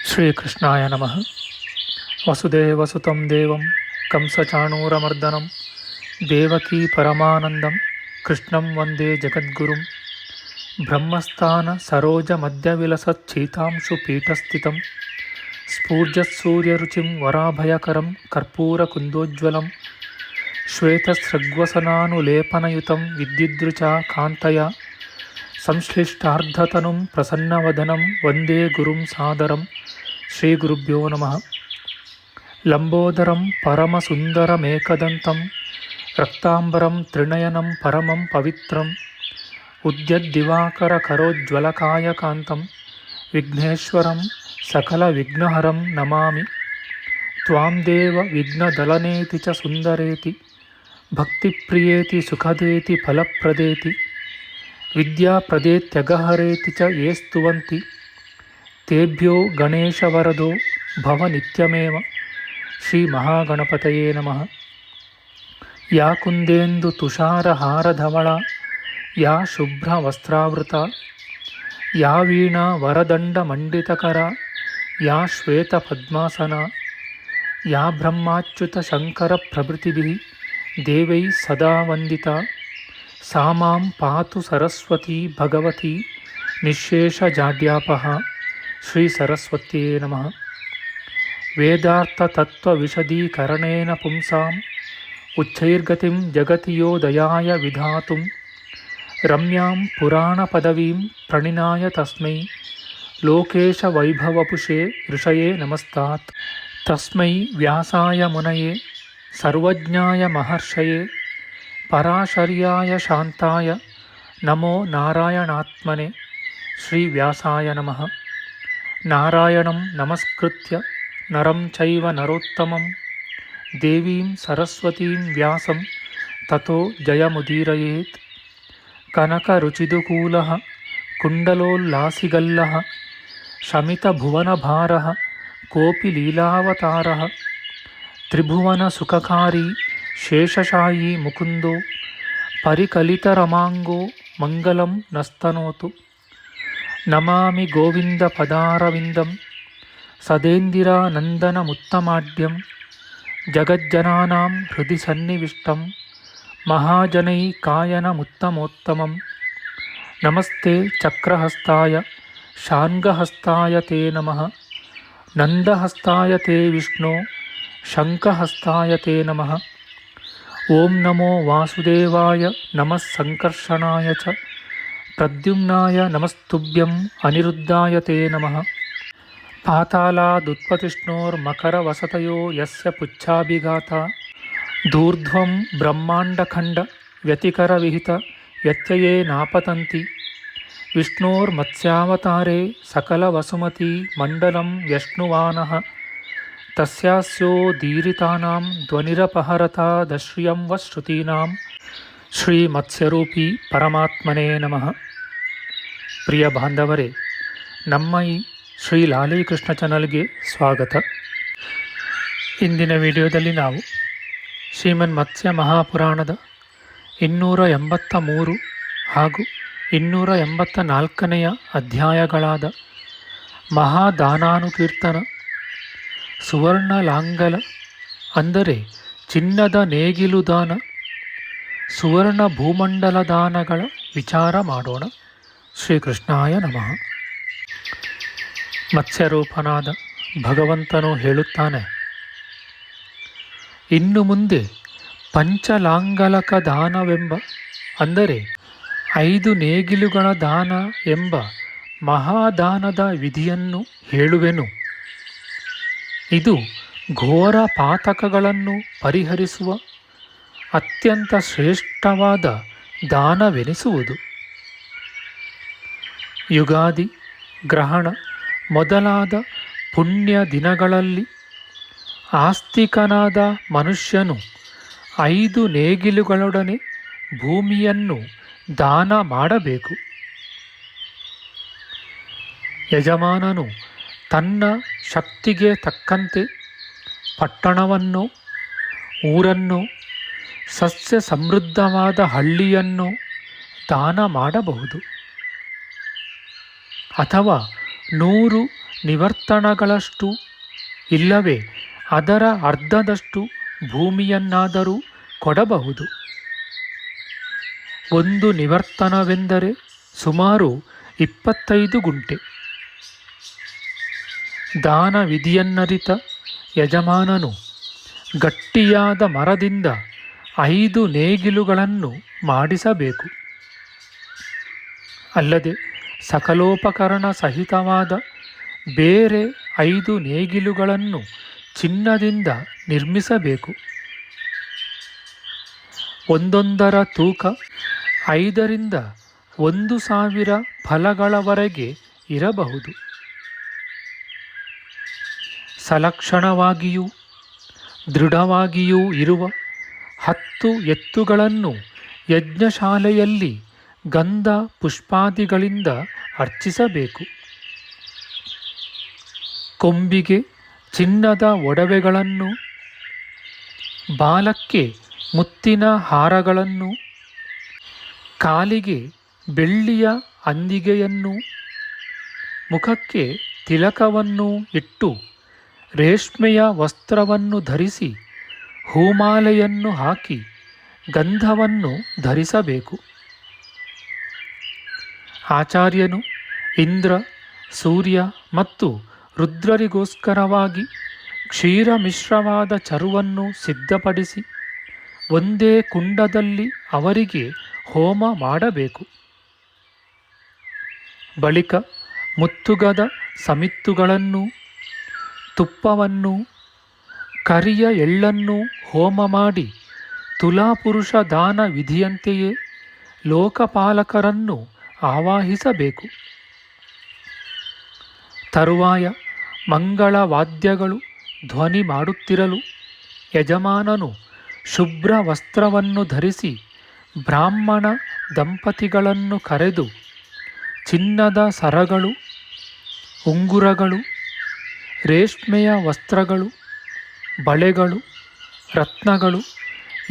ಶ್ರೀಕೃಷ್ಣಾಯ ನಮಃ. ವಸುದೇವಸುತಂ ದೇವಂ ಕಂಸಚಾಣೂರಮರ್ದನಂ ದೇವಕೀ ಪರಮಾನಂದಂ ಕೃಷ್ಣಂ ವಂದೇ ಜಗದ್ಗುರುಂ. ಬ್ರಹ್ಮಸ್ಥಾನ ಸರೋಜ ಮಧ್ಯವಿಲಸಚ್ಛೀತಾಂಶು ಪೀಠಸ್ಥಿತಂ ಸ್ಫೂರ್ಜತ್ಸೂರ್ಯರುಚಿಂ ವರಾಭಯಕರಂ ಕರ್ಪೂರಕುಂದೋಜ್ವಲಂ ಶ್ವೇತಸೃಗ್ವಸನಾನುಲೇಪನಯುತಂ ವಿದ್ಯುದ್ರುಚಾ ಕಾಂತಯ ಸಂಶ್ಲಿಷ್ಟಾರ್ಧತನುಂ ಪ್ರಸನ್ನವದನಂ ವಂದೇ ಗುರುಂ ಸಾದರಂ. ಶ್ರೀ ಗುರುಭ್ಯೋ ನಮಃ. ಲಂಬೋದರಂ ಪರಮಸುಂದರಮೇಕದಂತಂ ರಕ್ತಾಂಬರಂ ತ್ರಿನಯನಂ ಪರಮಂ ಪವಿತ್ರಂ ಉದ್ಯದ್ದಿವಾಕರಕರೋಜ್ವಲಕಾಯಕಾಂತಂ ವಿಘ್ನೇಶ್ವರಂ ಸಕಲವಿಘ್ನಹರಂ ನಮಾಮಿ. ತ್ವಾಂ ದೇವ ವಿಘ್ನದಲನೇತಿ ಚ ಸುಂದರೇತಿ ಭಕ್ತಿಪ್ರಿಯೇತಿ ಸುಖದೇತಿ ಫಲಪ್ರದೇತಿ ವಿದ್ಯಾಪ್ರದೇತ್ಯಗಹರೇತಿ ಚ ಯೇ ಸ್ತುವಂತಿ ತೇಭ್ಯೋ ಗಣೇಶವರದೋ ಭವ ನಿತ್ಯಮೇವ. ಶ್ರೀ ಮಹಾಗಣಪತಯೇ ನಮಃ. ಯಾ ಕುಂದೇಂದು ತುಷಾರಹಾರಧವಳ ಯಾ ಶುಭ್ರವಸ್ತ್ರಾವೃತ ಯಾ ವೀಣಾ ವರದಂಡಮಂಡಿತಕರ ಯಾ ಶ್ವೇತಪದ್ಮಾಸನ ಯಾ ಬ್ರಹ್ಮಾಚ್ಯುತ ಶಂಕರ ಪ್ರಭೃತಿಭಿಃ ದೇವೈಃ ಸದಾ ವಂದಿತಾ ಸಾ ಮಾಂ ಪಾತು ಸರಸ್ವತೀ ಭಗವತಿ ನಿಶ್ಶೇಷಜಾಡ್ಯಾಪಃ. ಶ್ರೀ ಸರಸ್ವತ್ಯೇ ನಮಃ. ವೇದಾರ್ಥತತ್ವವಿಶದೀಕರಣೇನ ಪುಂಸಾಂ ಉಚ್ಚೈರ್ಗತಿಂ ಜಗತಿ ಯೋ ದಯಾಯ ವಿಧಾತುಂ ರಮ್ಯಾಂ ಪುರಾಣಪದವೀಂ ಪ್ರಣಿನಾಯ ತಸ್ಮೈ ಲೋಕೇಶವೈಭವಪುಷೇ ಋಷಯೇ ನಮಸ್ತಾತ್. ತಸ್ಮೈ ವ್ಯಾಸಾಯ ಮುನಯೇ ಸರ್ವಜ್ಞಾಯ ಮಹರ್ಷಯೇ ಪರಾಶರ್ಯಾಯ ಶಾಂತಾಯ ನಮೋ ನಾರಾಯಣಾತ್ಮನೆ. ಶ್ರೀ ವ್ಯಾಸಾಯ ನಮಃ. ನಾರಾಯಣಂ ನಮಸ್ಕೃತ್ಯ ನರಂ ಚೈವ ನರೋತ್ತಮಂ ದೇವೀಂ ಸರಸ್ವತೀಂ ವ್ಯಾಸಂ ತತೋ ಜಯಮುದೀರಯೇತ್. ಕನಕರುಚಿದುಕೂಲಃ ಕುಂಡಲೋಲ್ಲಾಸಿಗಲ್ಲಃ ಶಮಿತಭುವನಭಾರಃ ಕೋಪಿ ಲೀಲಾವತಾರಃ ತ್ರಿಭುವನಸುಖಕಾರಿ ಶೇಷಶಾಯೀ ಮುಕುಂದೋ ಪರಿಕಲಿತರಮಾಂಗೋ ಮಂಗಲಂ ನಸ್ತನೋತು. ನಮಾಮಿ ಗೋವಿಂದ ಪದಾರವಿಂದಂ ಸದೇಂದಿರಾನಂದನಮುತ್ತಮಾಡ್ಯಂ ಜಗಜ್ಜನಾನಾಂ ಹೃದಯ ಸನ್ನಿವಿಷ್ಟಂ ಮಹಾಜನೈಕಾಯನಮುತ್ತಮೋತ್ತಮಂ. ನಮಸ್ತೆ ಚಕ್ರಹಸ್ತಾಯ ಶಾರ್ङ्ಗಹಸ್ತಾಯ ತೇ ನಮಃ. ನಂದಹಸ್ತಾಯ ತೇ ವಿಷ್ಣೋ ಶಂಖಹಸ್ತಾಯ ತೇ ನಮಃ. ಓಂ ನಮೋ ವಾಸುದೇವಾಯ ನಮಃ ಸಂಕರ್ಷಣಾಯ ಚ ಪ್ರದ್ಯುಮ್ನಾಯ ನಮಸ್ತುಭ್ಯಂ ಅನಿರುದ್ಧಾಯ ತೇ ನಮಃ. ಪಾತಾಲಾದುತ್ಪತಿಷ್ಣೋರ್ಮಕರವಸತಯೋ ಯಸ್ಯ ಪುಚ್ಛಾಭಿಘಾತಾ ಧೂರ್ಧ್ವಂ ಬ್ರಹ್ಮಾಂಡಖಂಡ ವ್ಯತಿಕರವಿಹಿತ ವ್ಯತ್ಯಯೇ ನಾಪತಂತಿ. ವಿಷ್ಣೋರ್ಮತ್ಸ್ಯಾವತಾರೇ ಸಕಲವಸುಮತಿ ಮಂಡಲಂ ವ್ಯಶ್ನುವಾನಃ ತಸ್ಯಾಸ್ಯೋದೀರಿತಾನಾಂ ಧ್ವನಿರಪಹರತಾದಶ್ರಿಯಂ ವ ಶ್ರುತೀನಾಂ. ಶ್ರೀ ಮತ್ಸ್ಯರೂಪಿ ಪರಮಾತ್ಮನೇ ನಮಃ. ಪ್ರಿಯ ಬಾಂಧವರೇ, ನಮ್ಮ ಈ ಶ್ರೀ ಲಾಲೀಕೃಷ್ಣ ಚಾನಲ್ಗೆ ಸ್ವಾಗತ. ಇಂದಿನ ವಿಡಿಯೋದಲ್ಲಿ ನಾವು ಶ್ರೀಮನ್ ಮತ್ಸ್ಯ ಮಹಾಪುರಾಣದ 283 ಹಾಗೂ 284 ಅಧ್ಯಾಯಗಳಾದ ಮಹಾದಾನಾನುಕೀರ್ತನ, ಸುವರ್ಣ ಲಾಂಗಲ ಅಂದರೆ ಚಿನ್ನದ ನೇಗಿಲು ದಾನ, ಸುವರ್ಣ ಭೂಮಂಡಲ ದಾನಗಳ ವಿಚಾರ ಮಾಡೋಣ. ಶ್ರೀಕೃಷ್ಣಾಯ ನಮಃ. ಮತ್ಸ್ಯರೂಪನಾದ ಭಗವಂತನು ಹೇಳುತ್ತಾನೆ, ಇನ್ನು ಮುಂದೆ ಪಂಚಲಾಂಗಲಕ ದಾನವೆಂಬ ಅಂದರೆ 5 ನೇಗಿಲುಗಳ ದಾನ ಎಂಬ ಮಹಾದಾನದ ವಿಧಿಯನ್ನು ಹೇಳುವೆನು. ಇದು ಘೋರ ಪಾತಕಗಳನ್ನು ಪರಿಹರಿಸುವ ಅತ್ಯಂತ ಶ್ರೇಷ್ಠವಾದ ದಾನವೆನಿಸುವುದು. ಯುಗಾದಿ, ಗ್ರಹಣ ಮೊದಲಾದ ಪುಣ್ಯ ದಿನಗಳಲ್ಲಿ ಆಸ್ತಿಕನಾದ ಮನುಷ್ಯನು 5 ನೇಗಿಲುಗಳೊಡನೆ ಭೂಮಿಯನ್ನು ದಾನ ಮಾಡಬೇಕು. ಯಜಮಾನನು ತನ್ನ ಶಕ್ತಿಗೆ ತಕ್ಕಂತೆ ಪಟ್ಟಣವನ್ನು, ಊರನ್ನು, ಸಸ್ಯ ಸಮೃದ್ಧವಾದ ಹಳ್ಳಿಯನ್ನು ದಾನ ಮಾಡಬಹುದು. ಅಥವಾ 100 ನಿವರ್ತನಗಳಷ್ಟು ಇಲ್ಲವೇ ಅದರ ಅರ್ಧದಷ್ಟು ಭೂಮಿಯನ್ನಾದರೂ ಕೊಡಬಹುದು. ಒಂದು ನಿವರ್ತನವೆಂದರೆ ಸುಮಾರು 25 ಗುಂಟೆ. ದಾನ ವಿಧಿಯನ್ನರಿತ ಯಜಮಾನನು ಗಟ್ಟಿಯಾದ ಮರದಿಂದ 5 ನೇಗಿಲುಗಳನ್ನು ಮಾಡಿಸಬೇಕು. ಅಲ್ಲದೆ ಸಕಲೋಪಕರಣ ಸಹಿತವಾದ ಬೇರೆ 5 ನೇಗಿಲುಗಳನ್ನು ಚಿನ್ನದಿಂದ ನಿರ್ಮಿಸಬೇಕು. ಒಂದೊಂದರ ತೂಕ 5ರಿಂದ 1,000 ಫಲಗಳವರೆಗೆ ಇರಬಹುದು. ಸಲಕ್ಷಣವಾಗಿಯೂ ದೃಢವಾಗಿಯೂ ಇರುವ 10 ಎತ್ತುಗಳನ್ನು ಯಜ್ಞಶಾಲೆಯಲ್ಲಿ ಗಂಧ ಪುಷ್ಪಾದಿಗಳಿಂದ ಅರ್ಚಿಸಬೇಕು. ಕೊಂಬಿಗೆ ಚಿನ್ನದ ಒಡವೆಗಳನ್ನು, ಬಾಲಕ್ಕೆ ಮುತ್ತಿನ ಹಾರಗಳನ್ನು, ಕಾಲಿಗೆ ಬೆಳ್ಳಿಯ ಅಂದಿಗೆಯನ್ನು, ಮುಖಕ್ಕೆ ತಿಲಕವನ್ನು ಇಟ್ಟು ರೇಷ್ಮೆಯ ವಸ್ತ್ರವನ್ನು ಧರಿಸಿ ಹೂಮಾಲೆಯನ್ನು ಹಾಕಿ ಗಂಧವನ್ನು ಧರಿಸಬೇಕು. ಆಚಾರ್ಯನು ಇಂದ್ರ, ಸೂರ್ಯ ಮತ್ತು ರುದ್ರರಿಗೋಸ್ಕರವಾಗಿ ಕ್ಷೀರ ಮಿಶ್ರವಾದ ಚರುವನ್ನು ಸಿದ್ಧಪಡಿಸಿ ಒಂದೇ ಕುಂಡದಲ್ಲಿ ಅವರಿಗೆ ಹೋಮ ಮಾಡಬೇಕು. ಬಳಿಕ ಮುತ್ತುಗದ ಸಮಿತ್ತುಗಳನ್ನು, ತುಪ್ಪವನ್ನು, ಕರಿಯ ಎಳ್ಳನ್ನು ಹೋಮ ಮಾಡಿ ತುಲಾಪುರುಷ ದಾನ ವಿಧಿಯಂತೆಯೇ ಲೋಕಪಾಲಕರನ್ನು ಆವಾಹಿಸಬೇಕು. ತರುವಾಯ ಮಂಗಳ ವಾದ್ಯಗಳು ಧ್ವನಿ ಮಾಡುತ್ತಿರಲು ಯಜಮಾನನು ಶುಭ್ರ ವಸ್ತ್ರವನ್ನು ಧರಿಸಿ ಬ್ರಾಹ್ಮಣ ದಂಪತಿಗಳನ್ನು ಕರೆದು ಚಿನ್ನದ ಸರಗಳು, ಉಂಗುರಗಳು, ರೇಷ್ಮೆಯ ವಸ್ತ್ರಗಳು, ಬಳೆಗಳು, ರತ್ನಗಳು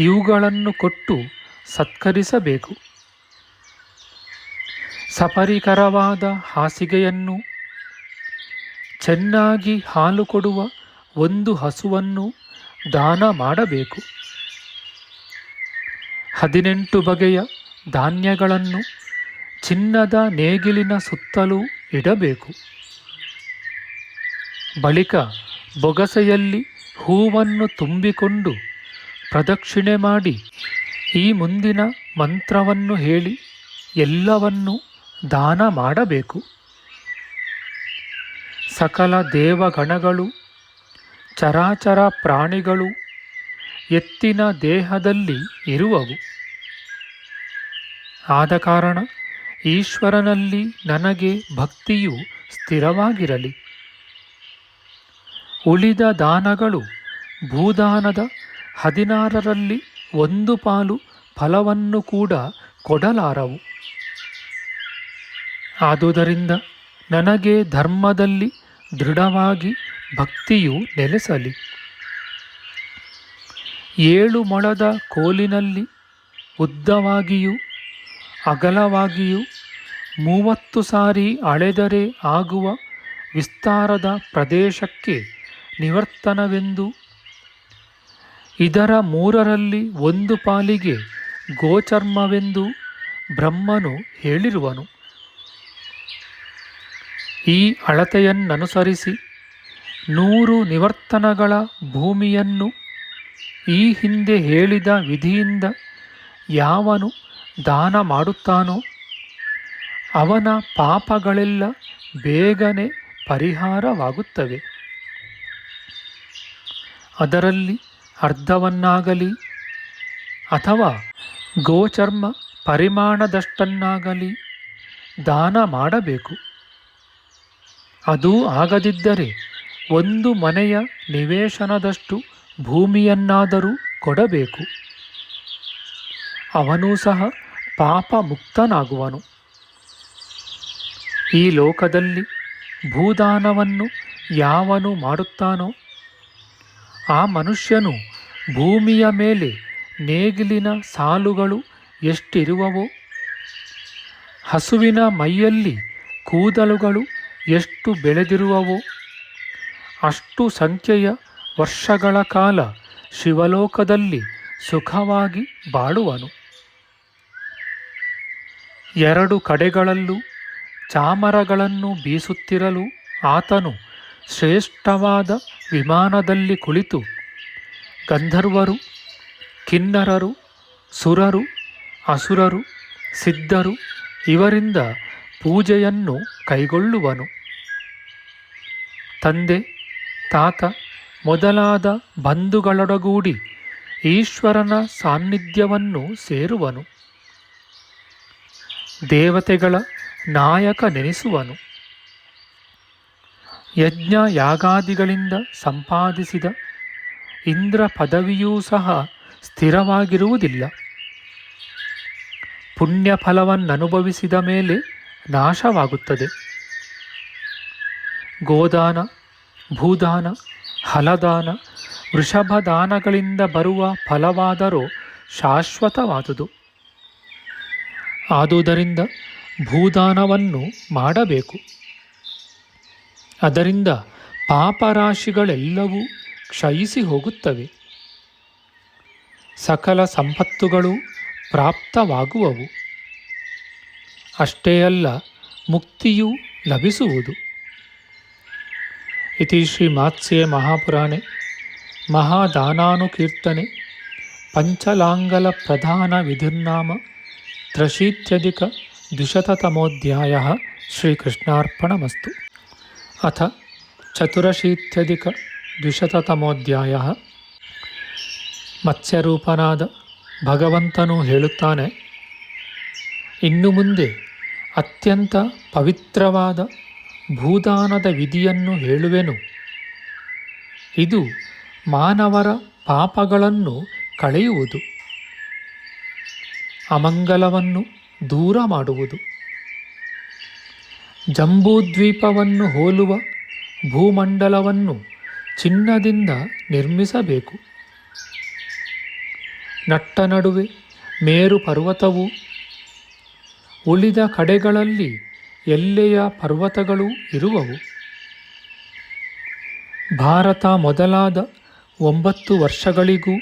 ಇವುಗಳನ್ನು ಕೊಟ್ಟು ಸತ್ಕರಿಸಬೇಕು. ಸಪರಿಕರವಾದ ಹಾಸಿಗೆಯನ್ನು, ಚೆನ್ನಾಗಿ ಹಾಲು ಕೊಡುವ 1 ಹಸುವನ್ನು ದಾನ ಮಾಡಬೇಕು. 18 ಬಗೆಯ ಧಾನ್ಯಗಳನ್ನು ಚಿನ್ನದ ನೇಗಿಲಿನ ಸುತ್ತಲೂ ಇಡಬೇಕು. ಬಳಿಕ ಬೊಗಸೆಯಲ್ಲಿ ಹೂವನ್ನು ತುಂಬಿಕೊಂಡು ಪ್ರದಕ್ಷಿಣೆ ಮಾಡಿ ಈ ಮುಂದಿನ ಮಂತ್ರವನ್ನು ಹೇಳಿ ಎಲ್ಲವನ್ನೂ ದಾನ ಮಾಡಬೇಕು. ಸಕಲ ದೇವಗಣಗಳು, ಚರಾಚರ ಪ್ರಾಣಿಗಳು ಎತ್ತಿನ ದೇಹದಲ್ಲಿ ಇರುವವು. ಆದ ಕಾರಣ ಈಶ್ವರನಲ್ಲಿ ನನಗೆ ಭಕ್ತಿಯು ಸ್ಥಿರವಾಗಿರಲಿ. ಉಳಿದ ದಾನಗಳು ಭೂದಾನದ 16ರಲ್ಲಿ 1 ಪಾಲು ಫಲವನ್ನು ಕೂಡ ಕೊಡಲಾರವು. ಆದುದರಿಂದ ನನಗೆ ಧರ್ಮದಲ್ಲಿ ದೃಢವಾಗಿ ಭಕ್ತಿಯು ನೆಲೆಸಲಿ. 7 ಮೊಳದ ಕೋಲಿನಲ್ಲಿ ಉದ್ದವಾಗಿಯೂ ಅಗಲವಾಗಿಯೂ 30 ಸಾರಿ ಅಳೆದರೆ ಆಗುವ ವಿಸ್ತಾರದ ಪ್ರದೇಶಕ್ಕೆ ನಿವರ್ತನವೆಂದು, ಇದರ 3ರಲ್ಲಿ 1 ಪಾಲಿಗೆ ಗೋಚರ್ಮವೆಂದು ಬ್ರಹ್ಮನು ಹೇಳಿರುವನು. ಈ ಅಳತೆಯನ್ನನುಸರಿಸಿ 100 ನಿವರ್ತನಗಳ ಭೂಮಿಯನ್ನು ಈ ಹಿಂದೆ ಹೇಳಿದ ವಿಧಿಯಿಂದ ಯಾವನು ದಾನ ಮಾಡುತ್ತಾನೋ ಅವನ ಪಾಪಗಳೆಲ್ಲ ಬೇಗನೆ ಪರಿಹಾರವಾಗುತ್ತವೆ. ಅದರಲ್ಲಿ ಅರ್ಧವನ್ನಾಗಲಿ ಅಥವಾ ಗೋಚರ್ಮ ಪರಿಮಾಣದಷ್ಟನ್ನಾಗಲಿ ದಾನ ಮಾಡಬೇಕು. ಅದೂ ಆಗದಿದ್ದರೆ 1 ಮನೆಯ ನಿವೇಶನದಷ್ಟು ಭೂಮಿಯನ್ನಾದರೂ ಕೊಡಬೇಕು. ಅವನೂ ಸಹ ಪಾಪ ಮುಕ್ತನಾಗುವನು. ಈ ಲೋಕದಲ್ಲಿ ಭೂದಾನವನ್ನು ಯಾವನು ಮಾಡುತ್ತಾನೋ ಆ ಮನುಷ್ಯನು ಭೂಮಿಯ ಮೇಲೆ ನೇಗಿಲಿನ ಸಾಲುಗಳು ಎಷ್ಟಿರುವವೋ, ಹಸುವಿನ ಮೈಯಲ್ಲಿ ಕೂದಲುಗಳು ಎಷ್ಟು ಬೆಳೆದಿರುವವೋ ಅಷ್ಟು ಸಂಖ್ಯೆಯ ವರ್ಷಗಳ ಕಾಲ ಶಿವಲೋಕದಲ್ಲಿ ಸುಖವಾಗಿ ಬಾಳುವನು. ಎರಡು ಕಡೆಗಳಲ್ಲೂ ಚಾಮರಗಳನ್ನು ಬೀಸುತ್ತಿರಲು ಆತನು ಶ್ರೇಷ್ಠವಾದ ವಿಮಾನದಲ್ಲಿ ಕುಳಿತು ಗಂಧರ್ವರು, ಕಿನ್ನರರು, ಸುರರು, ಅಸುರರು, ಸಿದ್ಧರು ಇವರಿಂದ ಪೂಜೆಯನ್ನು ಕೈಗೊಳ್ಳುವನು. ತಂದೆ, ತಾತ ಮೊದಲಾದ ಬಂಧುಗಳೊಡಗೂಡಿ ಈಶ್ವರನ ಸಾನ್ನಿಧ್ಯವನ್ನು ಸೇರುವನು. ದೇವತೆಗಳ ನಾಯಕನೆನಿಸುವನು. ಯಜ್ಞ ಯಾಗಾದಿಗಳಿಂದ ಸಂಪಾದಿಸಿದ ಇಂದ್ರ ಪದವಿಯೂ ಸಹ ಸ್ಥಿರವಾಗಿರುವುದಿಲ್ಲ. ಪುಣ್ಯ ಫಲವನ್ನನುಭವಿಸಿದ ಮೇಲೆ ನಾಶವಾಗುತ್ತದೆ. ಗೋದಾನ, ಭೂದಾನ, ಹಲದಾನ, ವೃಷಭದಾನಗಳಿಂದ ಬರುವ ಫಲವಾದರೂ ಶಾಶ್ವತವಾದುದು. ಆದುದರಿಂದ ಭೂದಾನವನ್ನು ಮಾಡಬೇಕು. ಅದರಿಂದ ಪಾಪರಾಶಿಗಳೆಲ್ಲವೂ ಕ್ಷಯಿಸಿ ಹೋಗುತ್ತವೆ. ಸಕಲ ಸಂಪತ್ತುಗಳು ಪ್ರಾಪ್ತವಾಗುವವು. ಅಷ್ಟೇ ಅಲ್ಲ, ಮುಕ್ತಿಯೂ ಲಭಿಸುವುದು. ಇತಿ ಶ್ರೀಮಾತ್ಸ್ಯೆ ಮಹಾಪುರಾಣೆ ಮಹಾದಾನಾನುಕೀರ್ತನೆ ಪಂಚಲಾಂಗಲ ಪ್ರಧಾನ ವಿಧಿರ್ನಾಮ 83 ಶ್ರೀಕೃಷ್ಣಾರ್ಪಣಮಸ್ತು. ಅಥ 84 ಮತ್ಸ್ಯರೂಪನಾದ ಭಗವಂತನು ಹೇಳುತ್ತಾನೆ, ಇನ್ನು ಮುಂದೆ ಅತ್ಯಂತ ಪವಿತ್ರವಾದ ಭೂದಾನದ ವಿಧಿಯನ್ನು ಹೇಳುವೆನು. ಇದು ಮಾನವರ ಪಾಪಗಳನ್ನು ಕಳೆಯುವುದು, ಅಮಂಗಲವನ್ನು ದೂರ ಮಾಡುವುದು. ಜಂಬೂದ್ವೀಪವನ್ನು ಹೋಲುವ ಭೂಮಂಡಲವನ್ನು ಚಿನ್ನದಿಂದ ನಿರ್ಮಿಸಬೇಕು. ನಟ್ಟ ನಡುವೆ ಮೇರು ಪರ್ವತವೂ ಉಳಿದ ಕಡೆಗಳಲ್ಲಿ ಎಲ್ಲೆಯ ಪರ್ವತಗಳೂ ಇರುವವು. ಭಾರತ ಮೊದಲಾದ 9 ವರ್ಷಗಳಿಗೂ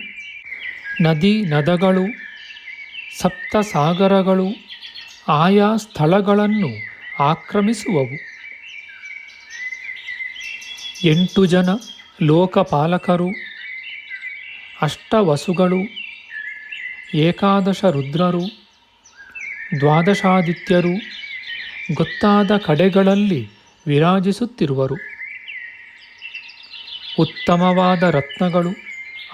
ನದಿ ನದಗಳು, ಸಪ್ತಸಾಗರಗಳು ಆಯಾ ಸ್ಥಳಗಳನ್ನು ಆಕ್ರಮಿಸುವವು. 8 ಜನ ಲೋಕಪಾಲಕರು, 8 ವಸುಗಳು, 11 ರುದ್ರರು, 12 ಆದಿತ್ಯರು ಗೊತ್ತಾದ ಕಡೆಗಳಲ್ಲಿ ವಿರಾಜಿಸುತ್ತಿರುವರು. ಉತ್ತಮವಾದ ರತ್ನಗಳು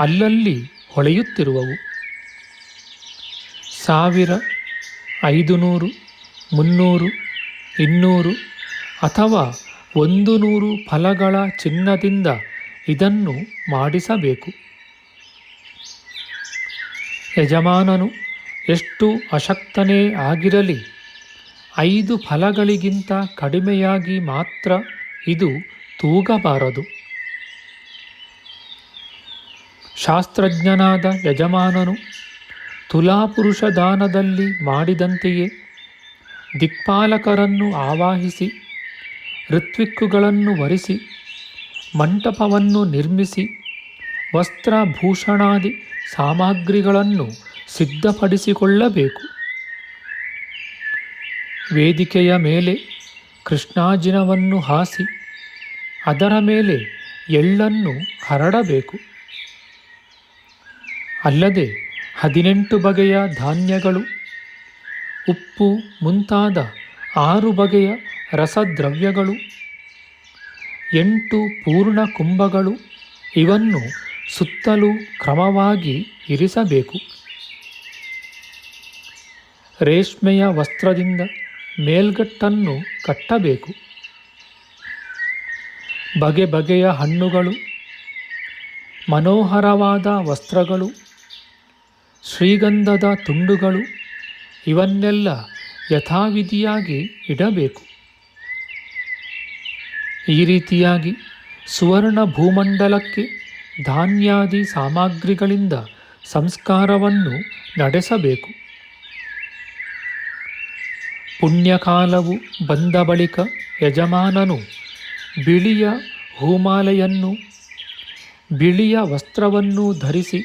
ಅಲ್ಲಲ್ಲಿ ಹೊಳೆಯುತ್ತಿರುವವು. 1000, 500, 300, 200 ಅಥವಾ 100 ಫಲಗಳ ಚಿನ್ನದಿಂದ ಇದನ್ನು ಮಾಡಿಸಬೇಕು. ಯಜಮಾನನು ಎಷ್ಟು ಅಶಕ್ತನೇ ಆಗಿರಲಿ 5 ಫಲಗಳಿಗಿಂತ ಕಡಿಮೆಯಾಗಿ ಮಾತ್ರ ಇದು ತೂಗಬಾರದು. ಶಾಸ್ತ್ರಜ್ಞನಾದ ಯಜಮಾನನು ತುಲಾಪುರುಷ ದಾನದಲ್ಲಿ ಮಾಡಿದಂತೆಯೇ ದಿಕ್ಪಾಲಕರನ್ನು ಆವಾಹಿಸಿ, ಋತ್ವಿಕ್ಕುಗಳನ್ನು ವರಿಸಿ, ಮಂಟಪವನ್ನು ನಿರ್ಮಿಸಿ, ವಸ್ತ್ರಭೂಷಣಾದಿ ಸಾಮಗ್ರಿಗಳನ್ನು ಸಿದ್ಧಪಡಿಸಿಕೊಳ್ಳಬೇಕು. ವೇದಿಕೆಯ ಮೇಲೆ ಕೃಷ್ಣಾಜಿನವನ್ನು ಹಾಸಿ ಅದರ ಮೇಲೆ ಎಳ್ಳನ್ನು ಹರಡಬೇಕು. ಅಲ್ಲದೆ 18 ಬಗೆಯ ಧಾನ್ಯಗಳು, ಉಪ್ಪು ಮುಂತಾದ 6 ಬಗೆಯ ರಸದ್ರವ್ಯಗಳು, 8 ಪೂರ್ಣ ಕುಂಭಗಳು ಇವನ್ನು ಸುತ್ತಲೂ ಕ್ರಮವಾಗಿ ಇರಿಸಬೇಕು. ರೇಷ್ಮೆಯ ವಸ್ತ್ರದಿಂದ ಮೇಲ್ಗಟ್ಟನ್ನು ಕಟ್ಟಬೇಕು. ಬಗೆ ಬಗೆಯ ಹಣ್ಣುಗಳು, ಮನೋಹರವಾದ ವಸ್ತ್ರಗಳು, ಶ್ರೀಗಂಧದ ತುಂಡುಗಳು ಇವನ್ನೆಲ್ಲ ಯಥಾವಿಧಿಯಾಗಿ ಇಡಬೇಕು. ಈ ರೀತಿಯಾಗಿ ಸುವರ್ಣ ಭೂಮಂಡಲಕ್ಕೆ ಧಾನ್ಯಾದಿ ಸಾಮಗ್ರಿಗಳಿಂದ ಸಂಸ್ಕಾರವನ್ನು ನಡೆಸಬೇಕು. ಪುಣ್ಯಕಾಲವು ಬಂದ ಬಳಿಕ ಯಜಮಾನನು ಬಿಳಿಯ ಹೂಮಾಲೆಯನ್ನು, ಬಿಳಿಯ ವಸ್ತ್ರವನ್ನು ಧರಿಸಿ,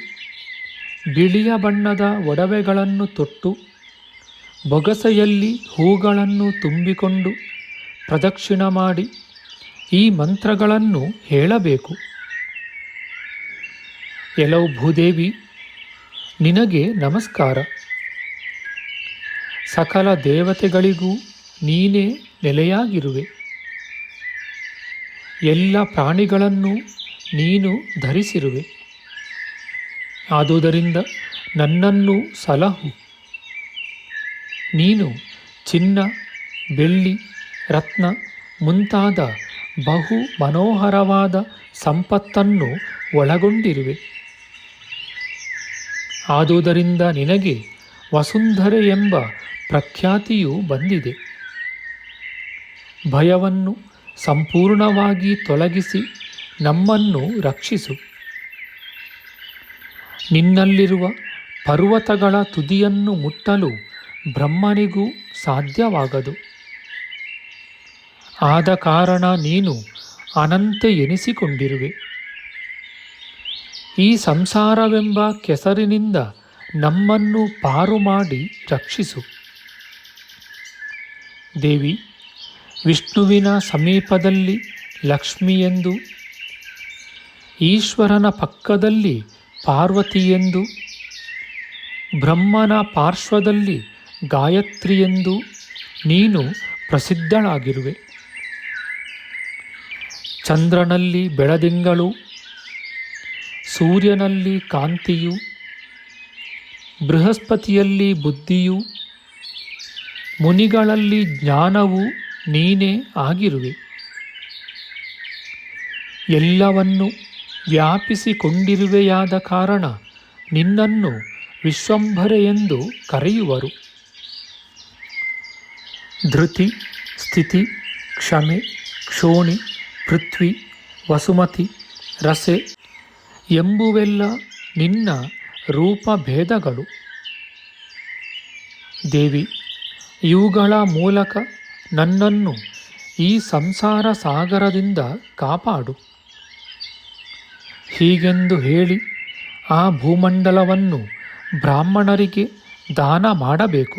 ಬಿಳಿಯ ಬಣ್ಣದ ಒಡವೆಗಳನ್ನು ತೊಟ್ಟು, ಬೊಗಸೆಯಲ್ಲಿ ಹೂಗಳನ್ನು ತುಂಬಿಕೊಂಡು ಪ್ರದಕ್ಷಿಣ ಮಾಡಿ ಈ ಮಂತ್ರಗಳನ್ನು ಹೇಳಬೇಕು. ಎಲವು ಭೂದೇವಿ, ನಿನಗೆ ನಮಸ್ಕಾರ. ಸಕಲ ದೇವತೆಗಳಿಗೂ ನೀನೇ ನೆಲೆಯಾಗಿರುವೆ. ಎಲ್ಲ ಪ್ರಾಣಿಗಳನ್ನು ನೀನು ಧರಿಸಿರುವೆ. ಆದುದರಿಂದ ನನ್ನನ್ನು ಸಲಹು. ನೀನು ಚಿನ್ನ, ಬೆಳ್ಳಿ, ರತ್ನ ಮುಂತಾದ ಬಹು ಮನೋಹರವಾದ ಸಂಪತ್ತನ್ನು ಒಳಗೊಂಡಿರುವೆ. ಆದುದರಿಂದ ನಿನಗೆ ವಸುಂಧರೆ ಎಂಬ ಪ್ರಖ್ಯಾತಿಯು ಬಂದಿದೆ. ಭಯವನ್ನು ಸಂಪೂರ್ಣವಾಗಿ ತೊಲಗಿಸಿ ನಮ್ಮನ್ನು ರಕ್ಷಿಸು. ನಿನ್ನಲ್ಲಿರುವ ಪರ್ವತಗಳ ತುದಿಯನ್ನು ಮುಟ್ಟಲು ಬ್ರಹ್ಮನಿಗೂ ಸಾಧ್ಯವಾಗದು. ಆದ ಕಾರಣ ನೀನು ಅನಂತ ಎನಿಸಿಕೊಂಡಿರುವೆ. ಈ ಸಂಸಾರವೆಂಬ ಕೆಸರಿನಿಂದ ನಮ್ಮನ್ನು ಪಾರು ಮಾಡಿ ರಕ್ಷಿಸು. ದೇವಿ, ವಿಷ್ಣುವಿನ ಸಮೀಪದಲ್ಲಿ ಲಕ್ಷ್ಮಿಯೆಂದು, ಈಶ್ವರನ ಪಕ್ಕದಲ್ಲಿ ಪಾರ್ವತಿಯೆಂದು, ಬ್ರಹ್ಮನ ಪಾರ್ಶ್ವದಲ್ಲಿ ಗಾಯತ್ರಿಯೆಂದು ನೀನು ಪ್ರಸಿದ್ಧಳಾಗಿರುವೆ. ಚಂದ್ರನಲ್ಲಿ ಬೆಳದಿಂಗಳು, ಸೂರ್ಯನಲ್ಲಿ ಕಾಂತಿಯು, ಬೃಹಸ್ಪತಿಯಲ್ಲಿ ಬುದ್ಧಿಯು, ಮುನಿಗಳಲ್ಲಿ ಜ್ಞಾನವು ನೀನೇ ಆಗಿರುವೆ. ಎಲ್ಲವನ್ನು ವ್ಯಾಪಿಸಿಕೊಂಡಿರುವೆಯಾದ ಕಾರಣ ನಿನ್ನನ್ನು ವಿಶ್ವಂಭರೆ ಎಂದು ಕರೆಯುವರು. ಧೃತಿ, ಸ್ಥಿತಿ, ಕ್ಷಮೆ, ಕ್ಷೋಣಿ, ಪೃಥ್ವಿ, ವಸುಮತಿ, ರಸೆ ಎಂಬುವೆಲ್ಲ ನಿನ್ನ ರೂಪಭೇದಗಳು. ದೇವಿ, ಇವುಗಳ ಮೂಲಕ ನನ್ನನ್ನು ಈ ಸಂಸಾರ ಸಾಗರದಿಂದ ಕಾಪಾಡು. ಹೀಗೆಂದು ಹೇಳಿ ಆ ಭೂಮಂಡಲವನ್ನು ಬ್ರಾಹ್ಮಣರಿಗೆ ದಾನ ಮಾಡಬೇಕು.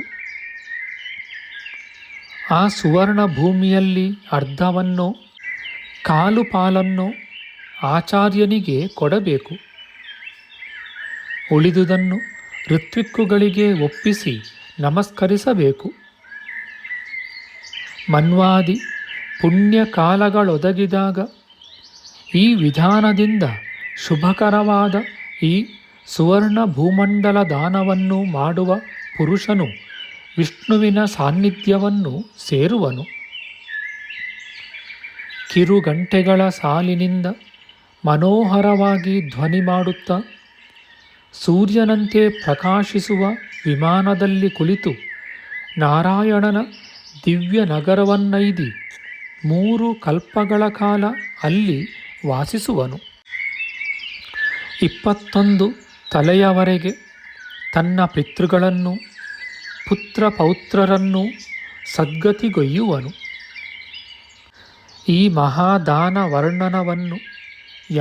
ಆ ಸುವರ್ಣ ಭೂಮಿಯಲ್ಲಿ ಅರ್ಧವನ್ನೋ ಕಾಲು ಪಾಲನ್ನೋ ಆಚಾರ್ಯನಿಗೆ ಕೊಡಬೇಕು. ಉಳಿದುದನ್ನು ಋತ್ವಿಕ್ಕುಗಳಿಗೆ ಒಪ್ಪಿಸಿ ನಮಸ್ಕರಿಸಬೇಕು. ಮನ್ವಾದಿ ಪುಣ್ಯಕಾಲಗಳೊದಗಿದಾಗ ಈ ವಿಧಾನದಿಂದ ಶುಭಕರವಾದ ಈ ಸುವರ್ಣ ಭೂಮಂಡಲ ದಾನವನ್ನು ಮಾಡುವ ಪುರುಷನು ವಿಷ್ಣುವಿನ ಸಾನ್ನಿಧ್ಯವನ್ನು ಸೇರುವನು. ಕಿರುಗಂಟೆಗಳ ಸಾಲಿನಿಂದ ಮನೋಹರವಾಗಿ ಧ್ವನಿ ಮಾಡುತ್ತಾ ಸೂರ್ಯನಂತೆ ಪ್ರಕಾಶಿಸುವ ವಿಮಾನದಲ್ಲಿ ಕುಳಿತು ನಾರಾಯಣನ ದಿವ್ಯ ನಗರವನ್ನೈದಿ 3 ಕಲ್ಪಗಳ ಕಾಲ ಅಲ್ಲಿ ವಾಸಿಸುವನು. 21 ತಲೆಯವರೆಗೆ ತನ್ನ ಪಿತೃಗಳನ್ನು, ಪುತ್ರ ಪೌತ್ರರನ್ನು ಸದ್ಗತಿಗೊಯ್ಯುವನು. ಈ ಮಹಾದಾನ ವರ್ಣನವನ್ನು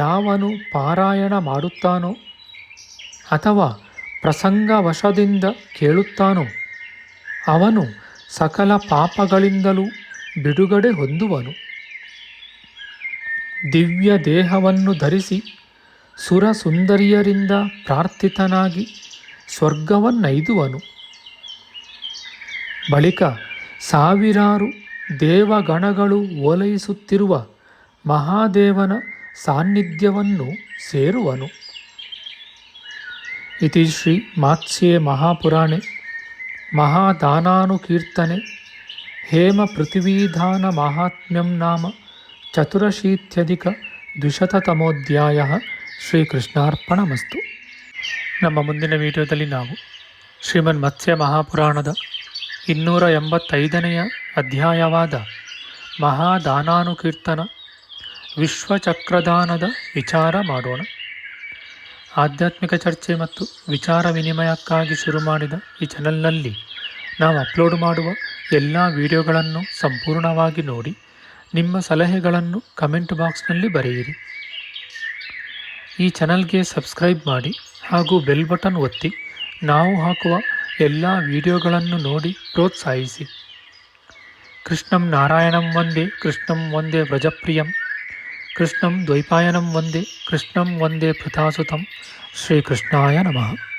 ಯಾವನು ಪಾರಾಯಣ ಮಾಡುತ್ತಾನೋ ಅಥವಾ ಪ್ರಸಂಗವಶದಿಂದ ಕೇಳುತ್ತಾನೋ ಅವನು ಸಕಲ ಪಾಪಗಳಿಂದಲೂ ಬಿಡುಗಡೆ ಹೊಂದುವನು. ದಿವ್ಯ ದೇಹವನ್ನು ಧರಿಸಿ ಸುರ ಸುಂದರಿಯರಿಂದ ಪ್ರಾರ್ಥಿತನಾಗಿ ಸ್ವರ್ಗವನ್ನೈದುವನು. ಬಳಿಕ ಸಾವಿರಾರು ದೇವಗಣಗಳು ಓಲೈಸುತ್ತಿರುವ ಮಹಾದೇವನ ಸಾನ್ನಿಧ್ಯವನ್ನು ಸೇರುವನು. ಇತಿ ಶ್ರೀ ಮಾತ್ಸ್ಯೆ ಮಹಾಪುರಾಣೆ ಮಹಾದಾನಾನುಕೀರ್ತನೆ ಹೇಮ ಪೃಥಿವೀಧಾನ ಮಾಹಾತ್ಮ್ಯಂ ನಾಮ 84,200ತಮೋಧ್ಯಾಯ. ಶ್ರೀಕೃಷ್ಣಾರ್ಪಣಮಸ್ತು. ನಮ್ಮ ಮುಂದಿನ ವಿಡಿಯೋದಲ್ಲಿ ನಾವು ಶ್ರೀಮನ್ ಮತ್ಸ್ಯ ಮಹಾಪುರಾಣದ 285ನೇ ಅಧ್ಯಾಯವಾದ ಮಹಾದಾನಾನುಕೀರ್ತನ ವಿಶ್ವಚಕ್ರದಾನದ ವಿಚಾರ ಮಾಡೋಣ. ಆಧ್ಯಾತ್ಮಿಕ ಚರ್ಚೆ ಮತ್ತು ವಿಚಾರ ವಿನಿಮಯಕ್ಕಾಗಿ ಶುರು ಮಾಡಿದ ಈ ಚಾನೆಲ್ನಲ್ಲಿ ನಾವು ಅಪ್ಲೋಡ್ ಮಾಡುವ ಎಲ್ಲ ವಿಡಿಯೋಗಳನ್ನು ಸಂಪೂರ್ಣವಾಗಿ ನೋಡಿ ನಿಮ್ಮ ಸಲಹೆಗಳನ್ನು ಕಮೆಂಟ್ ಬಾಕ್ಸ್ನಲ್ಲಿ ಬರೆಯಿರಿ. ಈ ಚಾನಲ್ಗೆ ಸಬ್ಸ್ಕ್ರೈಬ್ ಮಾಡಿ ಹಾಗೂ ಬೆಲ್ ಬಟನ್ ಒತ್ತಿ ನಾವು ಹಾಕುವ ಎಲ್ಲ ವಿಡಿಯೋಗಳನ್ನು ನೋಡಿ ಪ್ರೋತ್ಸಾಹಿಸಿ. ಕೃಷ್ಣಂ ನಾರಾಯಣಂ ವಂದೇ ಕೃಷ್ಣಂ ವಂದೇ ವ್ರಜಪ್ರಿಯಂ ಕೃಷ್ಣಂ ದ್ವೈಪಾಯನಂ ವಂದೇ ಕೃಷ್ಣಂ ವಂದೇ ಪೃಥಾಸುತಂ. ಶ್ರೀಕೃಷ್ಣಾಯ ನಮಃ.